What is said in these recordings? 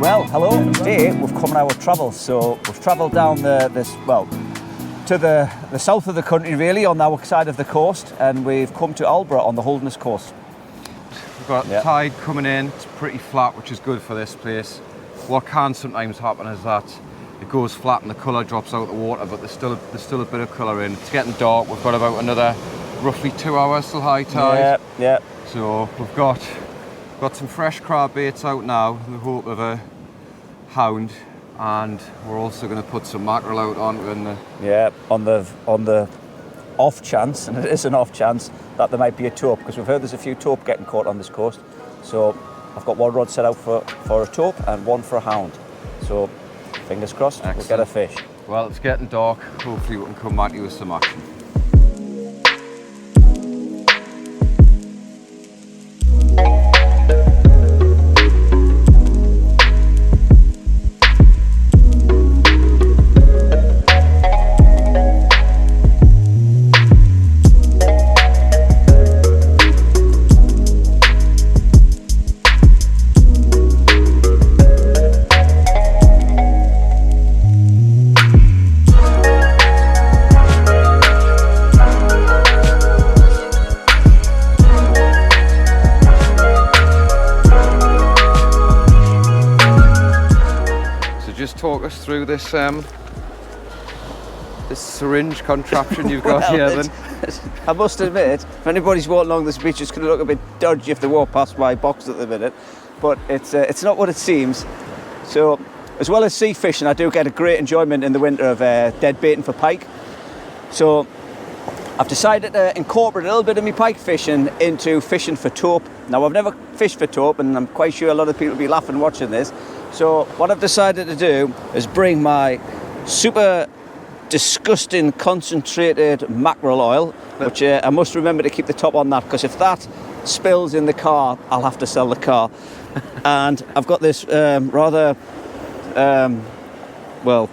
Well, hello. Today we've come on our travels. So we've travelled down to the south of the country, really, on our side of the coast, and we've come to Aldborough on the Holderness Coast. We've got tide coming in. It's pretty flat, which is good for this place. What can sometimes happen is that it goes flat and the colour drops out of the water, but there's still a bit of colour in. It's getting dark. We've got about another roughly 2 hours till high tide. Yeah. So we've got some fresh crab baits out now in the hope of a hound, and we're also going to put some mackerel out on the off chance, and it is an off chance, that there might be a taupe, because we've heard there's a few taupe getting caught on this coast. So I've got one rod set out for a taupe and one for a hound. So fingers crossed. Excellent. We'll get a fish. Well, it's getting dark. Hopefully we can come back to you with some action. Talk us through this this syringe contraption you've got here then. I must admit, if anybody's walking along this beach, it's going to look a bit dodgy if they walk past my box at the minute, but it's not what it seems. So as well as sea fishing, I do get a great enjoyment in the winter of dead baiting for pike. So I've decided to incorporate a little bit of my pike fishing into fishing for taupe. Now, I've never fished for taupe, and I'm quite sure a lot of people will be laughing watching this. So what I've decided to do is bring my super disgusting concentrated mackerel oil, which I must remember to keep the top on that, because if that spills in the car, I'll have to sell the car. And I've got this well,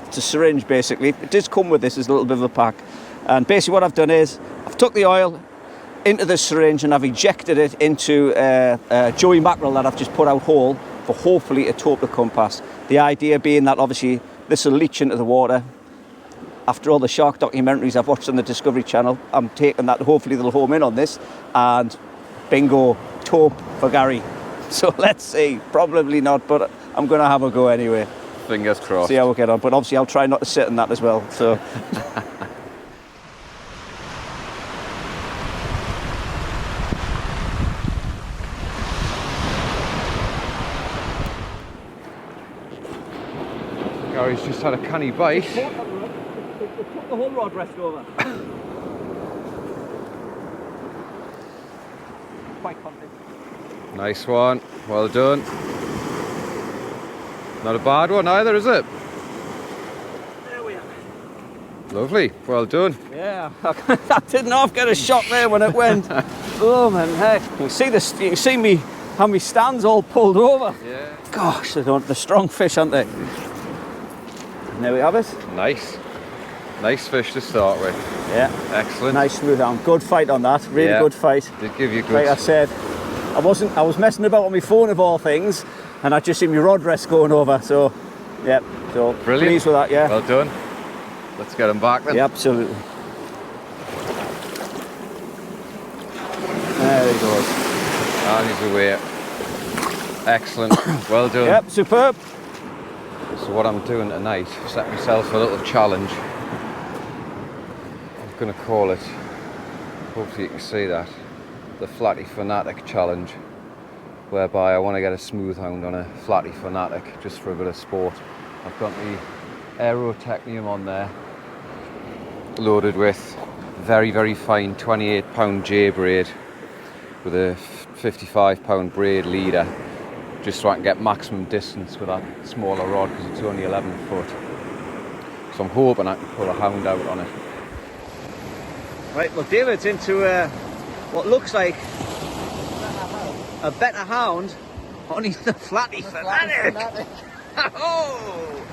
it's a syringe basically. It does come with this as a little bit of a pack. And basically what I've done is I've took the oil into the syringe and I've ejected it into a joey mackerel that I've just put out whole, for hopefully a taupe to come past. The idea being that obviously this will leach into the water. After all the shark documentaries I've watched on the Discovery Channel, I'm taking that, hopefully they'll home in on this, and bingo, taupe for Gary. So let's see, probably not, but I'm going to have a go anyway. Fingers crossed. See how we get on, but obviously I'll try not to sit in that as well. So. Gary's just had a canny bite. Took the whole rod rest over. Quite confident. Nice one, well done. Not a bad one either, is it? There we are. Lovely, well done. Yeah, I didn't half get a shot there when it went. Oh man, heck. You can see me, how my stand's all pulled over. Yeah. Gosh, they're strong fish, aren't they? And there we have it. Nice fish to start with. Yeah. Excellent. Nice smooth hound. Good fight on that. Really good fight. Did give you good. Like I said, I was messing about on my phone of all things, and I just seen my rod rest going over. So, yeah. So brilliant. Pleased with that. Yeah. Well done. Let's get him back then. Yeah, absolutely. There he goes. And he's away. Excellent. Well done. Yep. Superb. So what I'm doing tonight, set myself a little challenge. I'm going to call it, hopefully you can see that, the Flattie Fanatic challenge, whereby I want to get a Smooth Hound on a Flattie Fanatic just for a bit of sport. I've got the Aerotechnium on there, loaded with very, very fine 28-pound J braid with a 55-pound braid leader, just so I can get maximum distance with that smaller rod, because it's only 11 foot. So I'm hoping I can pull a hound out on it. Right, well David's into what looks like a better hound on his Flattie Fanatic. Oh!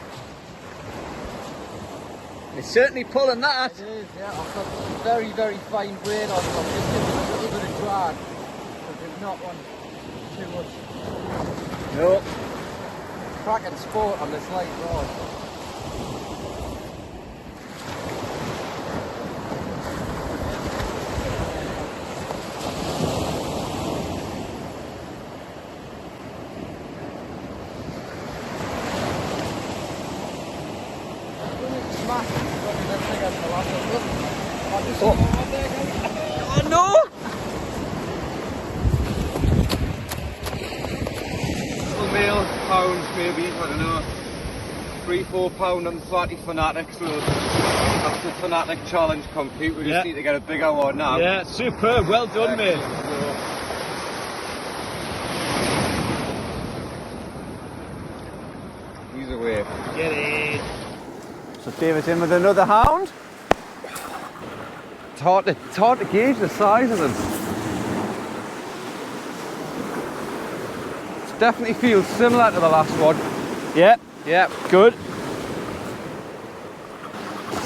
It's certainly pulling that. It is, yeah. I've got some very, very fine braid on, so I'm just giving it a little bit of drag, because it's not on too much. No. cracking sport on this light rod. Oh no! Little male hounds maybe, I don't know. 3-4 pound on the Flatty Fanatic, so that's the Fanatic challenge complete. We just need to get a bigger one now. Yeah, superb, well done, mate. He's away. Get it. So David's in with another hound. It's hard to gauge the size of them. It definitely feels similar to the last one. Yeah, Yeah. good.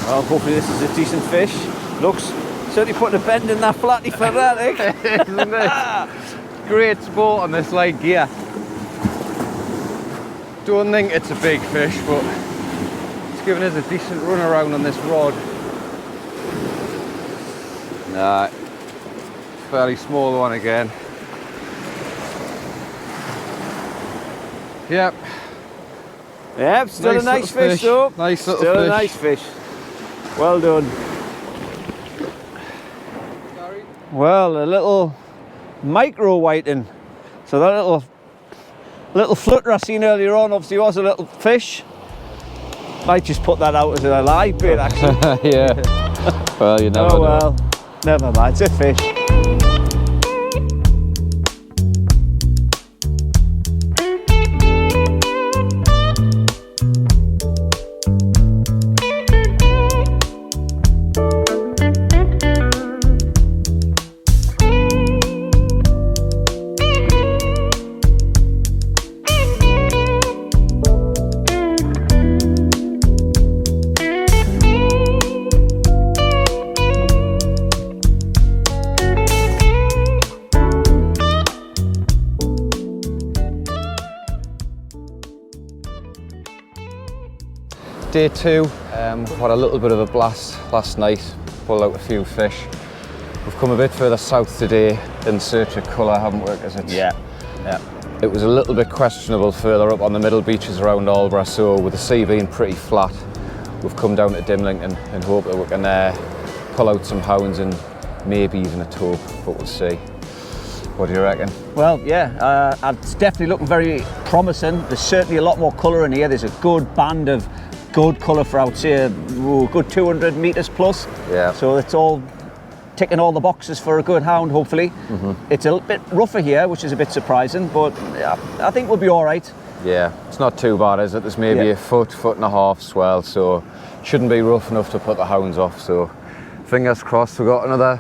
Well, hopefully this is a decent fish. Looks certainly putting a bend in that Flatty Fanatic. Isn't it? Great sport on this light gear. Don't think it's a big fish, but it's giving us a decent run around on this rod. Nah, fairly small one again. Yep. Yep, still a nice little fish though. Nice little still fish. a nice fish. Well done. Well, a little micro whiting. So that little flutter I seen earlier on obviously was a little fish. Might just put that out as a live bait actually. Yeah. Well, you never Oh know. well, never mind, it's a fish. Day 2, had a little bit of a blast last night, pulled out a few fish. We've come a bit further south today in search of colour, haven't we? Because Yeah. it was a little bit questionable further up on the middle beaches around Aldborough, so with the sea being pretty flat, we've come down to Dimlington and hope that we can pull out some hounds and maybe even a taupe, but we'll see. What do you reckon? Well, yeah, it's definitely looking very promising. There's certainly a lot more colour in here. There's a good band of good colour for out here, good 200 metres plus. Yeah. So it's all ticking all the boxes for a good hound, hopefully. It's a little bit rougher here, which is a bit surprising, but yeah, I think we'll be all right. Yeah, it's not too bad, is it? There's maybe a foot and a half swell, so shouldn't be rough enough to put the hounds off. So fingers crossed. We've got another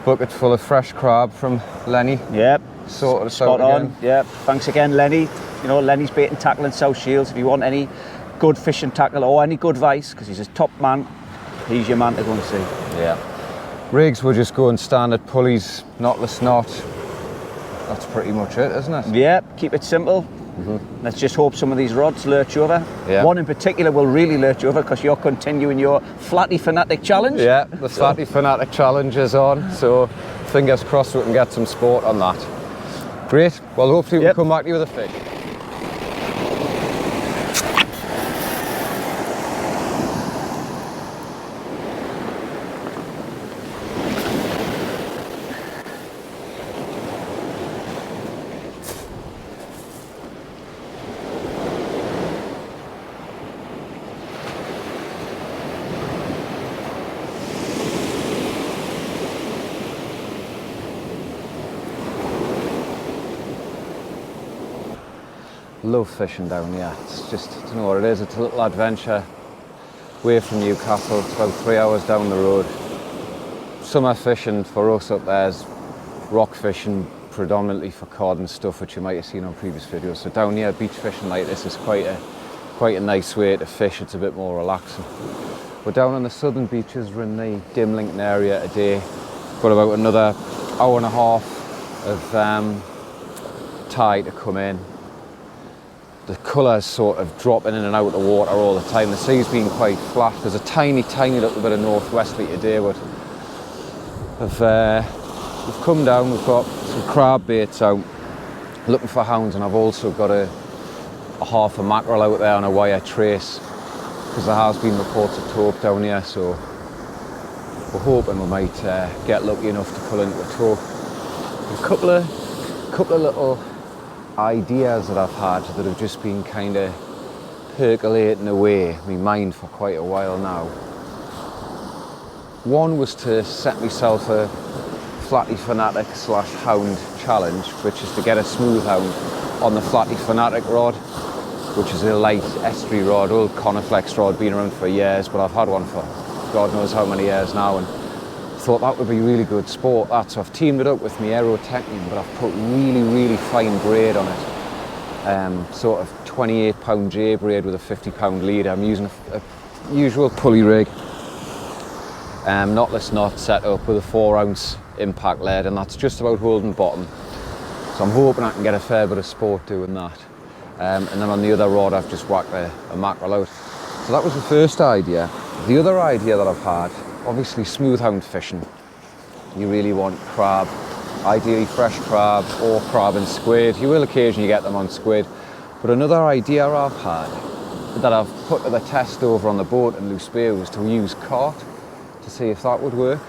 bucket full of fresh crab from Lenny. Yep. Sorted us Spot out on. again. Yep. Thanks again, Lenny. You know, Lenny's bait and tackle in South Shields. If you want any good fishing tackle or any good advice, because he's a top man, he's your man to go and see. Yeah. Rigs, we're just going standard pulleys, knotless knot. That's pretty much it, isn't it? Yep. Keep it simple. Let's just hope some of these rods lurch over. Yeah. One in particular will really lurch over because you're continuing your Flatty Fanatic challenge. Yeah, the Flatty Fanatic challenge is on, so fingers crossed we can get some sport on that. Great. Well, hopefully we'll come back to you with a fish. Love fishing down here. It's just, I don't know what it is, it's a little adventure away from Newcastle. It's about 3 hours down the road. Summer fishing for us up there is rock fishing, predominantly for cod and stuff, which you might have seen on previous videos. So down here, beach fishing like this is quite a nice way to fish. It's a bit more relaxing. We're down on the southern beaches. We're in the Dimlington area today. Got about another hour and a half of tide to come in. the colour's sort of dropping in and out of the water all the time. The sea's been quite flat. There's a tiny little bit of northwesterly today, but we've come down, we've got some crab baits out, looking for hounds, and I've also got a half a mackerel out there on a wire trace, because there has been reports of taupe down here, so we're hoping we might get lucky enough to pull into a taupe. A couple of little ideas that I've had that have just been kind of percolating away in my mind for quite a while now. One was to set myself a Flattie Fanatic / hound challenge, which is to get a Smooth Hound on the Flattie Fanatic rod, which is a light estuary rod, old Cono-Flex rod, been around for years, but I've had one for God knows how many years now, and thought that would be really good sport, that. So I've teamed it up with my Aerotechnium, but I've put really fine braid on it. Sort of 28 pound J braid with a 50 pound leader. I'm using a usual pulley rig, knotless knot set up with a 4-ounce impact lead, and that's just about holding bottom. So I'm hoping I can get a fair bit of sport doing that. And then on the other rod I've just whacked a mackerel out. So that was the first idea. The other idea that I've had, obviously smooth hound fishing, you really want crab, ideally fresh crab or crab and squid. You will occasionally get them on squid, but another idea I've had that I've put to the test over on the boat in Loose Bay was to use cart to see if that would work,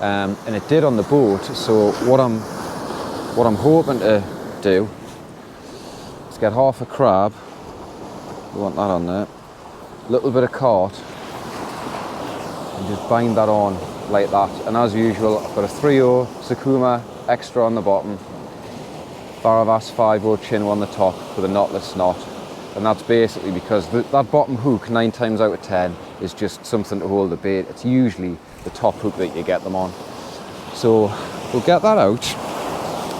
and it did on the boat. So what I'm hoping to do is get half a crab, we want that on there, a little bit of cart, and just bind that on like that. And as usual, I've got a 3/0 Sakuma extra on the bottom, Varavas 5/0 Chino on the top with a knotless knot. And that's basically because that bottom hook 9 times out of 10 is just something to hold the bait. It's usually the top hook that you get them on. So we'll get that out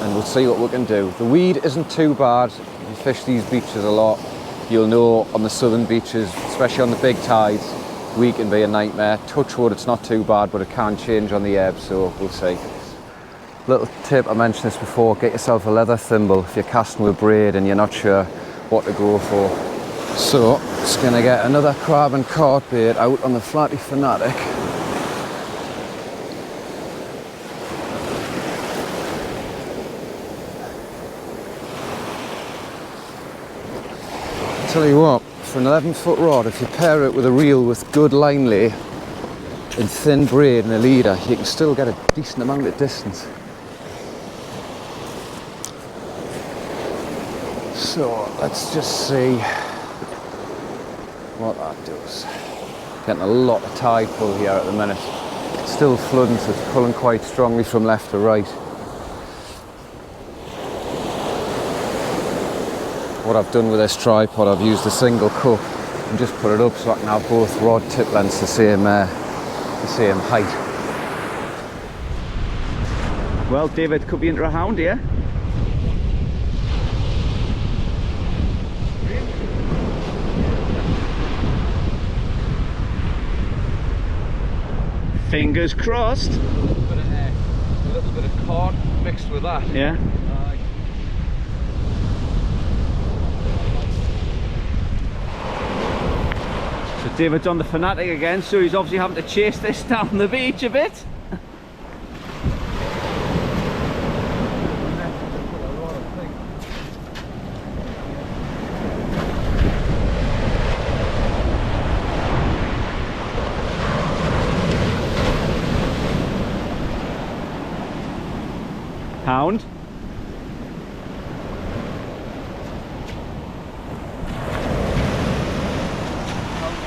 and we'll see what we can do. The weed isn't too bad. If you fish these beaches a lot, you'll know on the southern beaches, especially on the big tides, weed can be a nightmare. Touch wood, it's not too bad, but it can change on the ebb, so we'll see. Little tip, I mentioned this before, get yourself a leather thimble if you're casting with braid and you're not sure what to go for. So, just gonna get another crab and cart bait out on the Flattie Fanatic. Tell you what, for an 11-foot rod, if you pair it with a reel with good line lay and thin braid and a leader, you can still get a decent amount of distance. So let's just see what that does. Getting a lot of tide pull here at the minute. It's still flooding, so it's pulling quite strongly from left to right. What I've done with this tripod, I've used a single cup and just put it up so I can have both rod tip lengths the same height. Well, David, could be into a hound here. Fingers crossed. A little bit of cod mixed with that. Yeah. So David's on the Fanatic again, so he's obviously having to chase this down the beach a bit. Hound.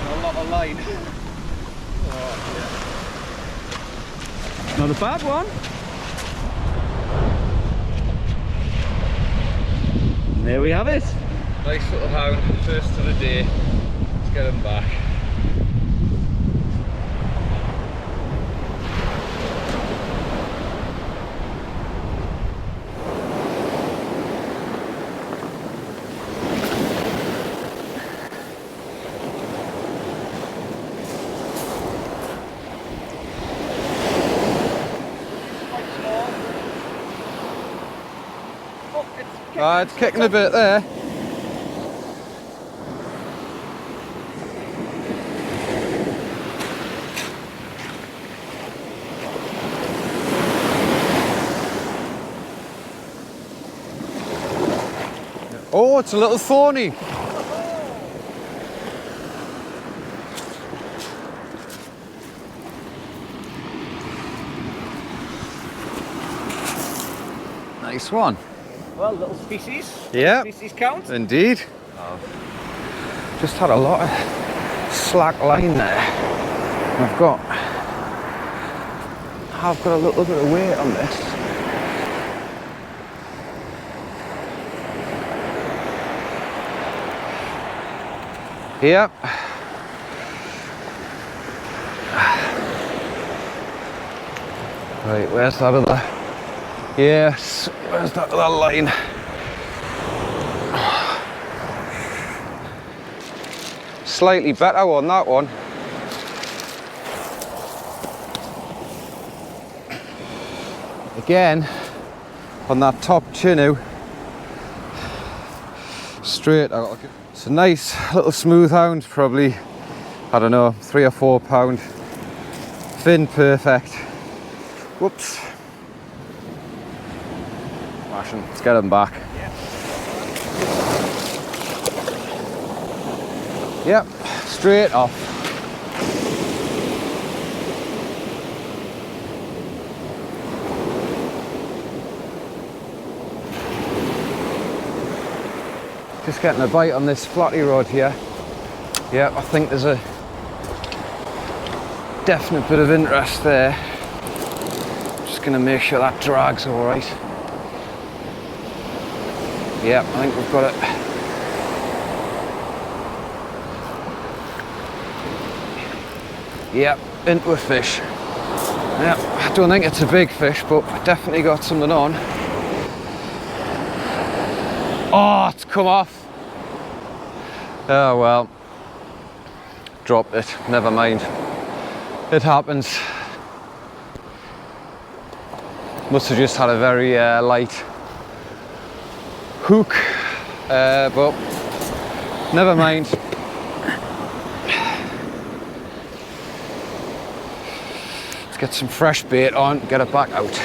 A lot of line. Not a bad one. And there we have it. Nice little hound, first of the day. Let's get him back. It's kicking a bit there. Oh, it's a little thorny. Nice one. Well, little species. Yeah. Species count. Indeed. Just had a lot of slack line there. I've got a little bit of weight on this. Yep. Right, where's that other? Yes, where's that other line? Slightly better on that one. Again, on that top chinu, straight. It's a nice little smooth hound, probably, I don't know, 3 or 4 pound. Fin perfect. Whoops. Smashing. Let's get him back. Yep, straight off. Just getting a bite on this flatty rod here. Yep, I think there's a definite bit of interest there. Just gonna make sure that drag's all right. Yep, I think we've got it. Yep, into a fish. Yep, I don't think it's a big fish, but I definitely got something on. Oh, it's come off. Oh well. Dropped it, never mind. It happens. Must have just had a very light hook, but never mind. Let's get some fresh bait on, get it back out.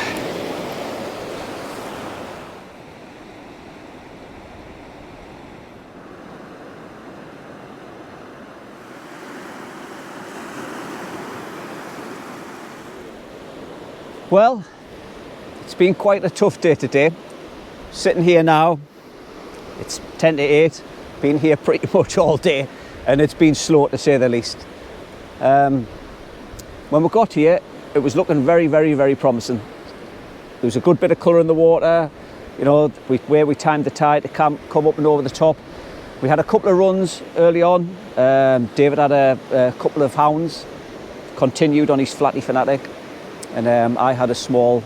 Well, it's been quite a tough day today. Sitting here now, it's 10 to 8, been here pretty much all day, and it's been slow to say the least. When we got here, it was looking very, very, very promising. There was a good bit of colour in the water, you know, where we timed the tide to come up and over the top. We had a couple of runs early on. David had a couple of hounds, continued on his Flattie Fanatic, and I had a small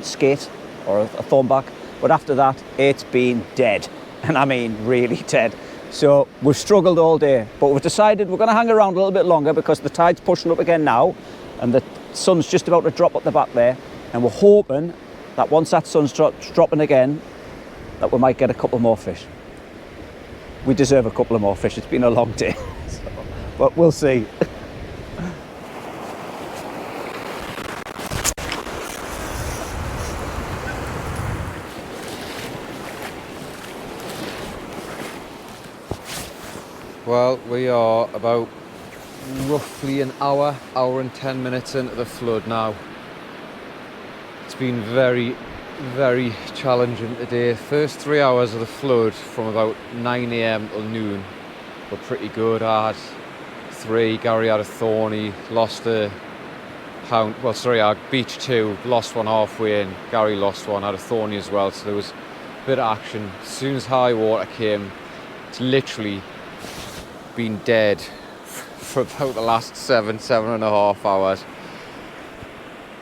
skate or a thornback. But after that, it's been dead, and I mean really dead. So we've struggled all day, but we've decided we're going to hang around a little bit longer because the tide's pushing up again now, and the sun's just about to drop up the back there, and we're hoping that once that sun's dropping again, that we might get a couple more fish. We deserve a couple of more fish. It's been a long day, so, but we'll see. Well, we are about roughly an hour and 10 minutes into the flood now. It's been very, very challenging today. First 3 hours of the flood from about 9 AM till noon were pretty good. I had 3, Gary had a thorny, lost a hound, well sorry, I beached 2, lost one halfway and Gary lost one, had a thorny as well, so there was a bit of action. As soon as high water came, it's literally been dead for about the last 7.5 hours.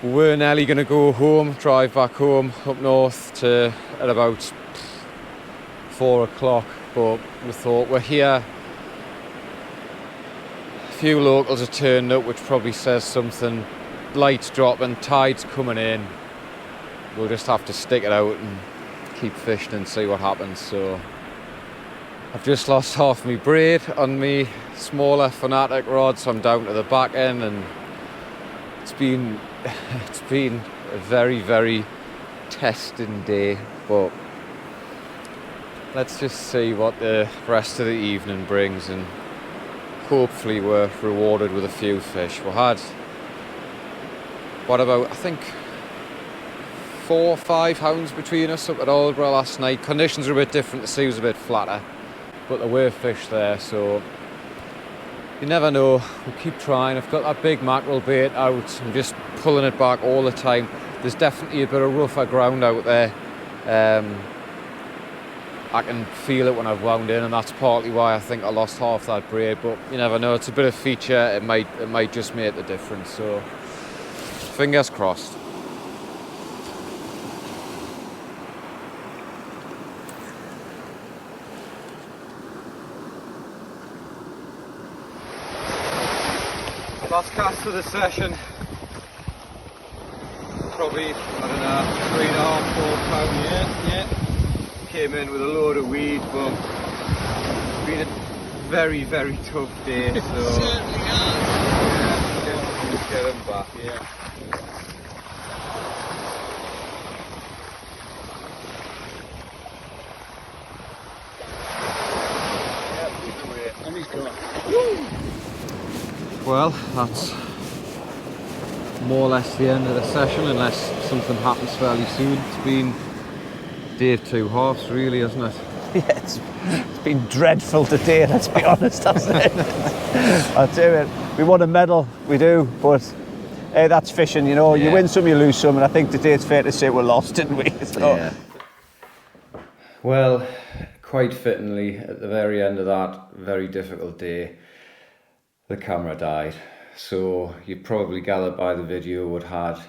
We were nearly going to go home, drive back home up north at about 4 o'clock, but we thought we're here. A few locals have turned up, which probably says something. Lights dropping, tide's coming in. We'll just have to stick it out and keep fishing and see what happens. So I've just lost half my braid on me smaller Fanatic rod, so I'm down to the back end, and it's been a very, very testing day, but let's just see what the rest of the evening brings, and hopefully we're rewarded with a few fish. We had, what about, I think 4 or 5 hounds between us up at Aldborough last night. Conditions were a bit different, the sea was a bit flatter, but there were fish there, so you never know. We'll keep trying. I've got that big mackerel bait out. I'm just pulling it back all the time. There's definitely a bit of rougher ground out there. I can feel it when I've wound in, and that's partly why I think I lost half that braid, but you never know. It's a bit of feature. It might just make the difference, so fingers crossed. Last cast of the session, probably, I don't know, 3.5, 4 pound, yeah. Came in with a load of weed, but it's been a very, very tough day, so Certainly has. yeah, get them back, yeah. And he's gone. Well, that's more or less the end of the session, unless something happens fairly soon. It's been day 2 halves, really, hasn't it? Yeah, it's been dreadful today, let's be honest, hasn't it? I'll tell you, we want a medal, we do, but hey, that's fishing, you know. Yeah. You win some, you lose some, and I think today it's fair to say we're lost, didn't we? So. Yeah. Well, quite fittingly, at the very end of that very difficult day, the camera died. So you probably gathered by the video we'd had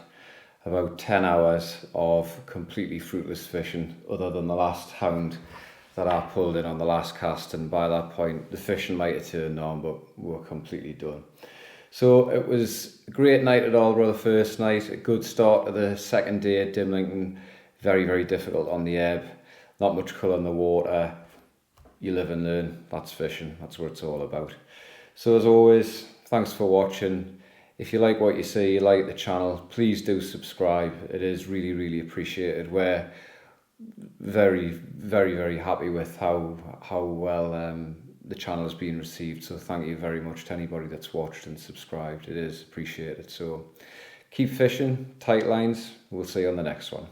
about 10 hours of completely fruitless fishing, other than the last hound that I pulled in on the last cast, and by that point the fishing might have turned on, but we were completely done. So it was a great night at Aldborough the first night, a good start to the second day at Dimlington. Very, very difficult on the ebb, not much colour in the water. You live and learn, that's fishing, that's what it's all about. So as always, thanks for watching. If you like what you see, you like the channel, please do subscribe. It is really, really appreciated. We're very, very, very happy with how well the channel has been received. So thank you very much to anybody that's watched and subscribed. It is appreciated. So keep fishing, tight lines. We'll see you on the next one.